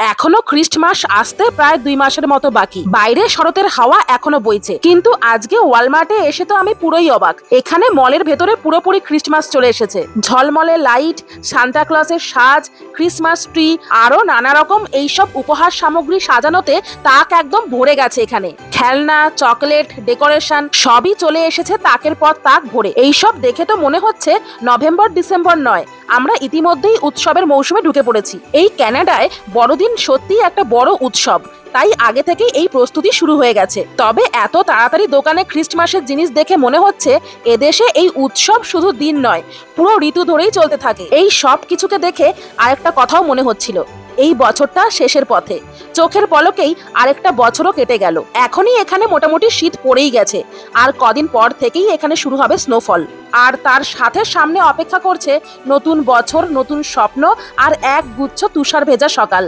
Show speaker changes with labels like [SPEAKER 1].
[SPEAKER 1] এখনো খ্রিস্টমাস আসতে প্রায় 2 মাসের মতো বাকি। বাইরে শরতের হাওয়া এখনো বইছে, কিন্তু আজকে ওয়ালমার্টে এসে তো আমি পুরোই অবাক। এখানে মলের ভেতরে পুরোপুরি খ্রিস্টমাস চলে এসেছে। ঝলমলে লাইট, সান্তা ক্লসের সাজ, ক্রিসমাস ট্রি, আরো নানা রকম এইসব উপহার সামগ্রী সাজানোতে তাক একদম ভরে গেছে। এখানে খেলনা, চকলেট, ডেকোরেশন সবই চলে এসেছে তাকের পর তাক ভরে। এইসব দেখে তো মনে হচ্ছে নভেম্বর ডিসেম্বর নয়, আমরা ইতিমধ্যেই উৎসবের মৌসুমে ঢুকে পড়েছি। এই কানাডায় বড়দিন সত্যিই একটা বড় উৎসব, তাই আগে থেকেই এই প্রস্তুতি শুরু হয়ে গেছে। তবে এত তাড়াতাড়ি দোকানে খ্রিস্টমাসের জিনিস দেখে মনে হচ্ছে এদেশে এই উৎসব শুধু দিন নয়, পুরো ঋতু ধরেই চলতে থাকে। এই সব কিছুকে দেখে আরেকটা কথাও মনে হচ্ছিল, এই বছরটা শেষের পথে। চোখের পলকেই আরেকটা বছরও কেটে গেল। এখনই এখানে মোটামুটি শীত পড়েই গেছে, আর কদিন পর থেকেই এখানে শুরু হবে স্নোফল। আর তার সাথে সামনে অপেক্ষা করছে নতুন বছর, নতুন স্বপ্ন আর এক গুচ্ছ তুষার ভেজা সকাল।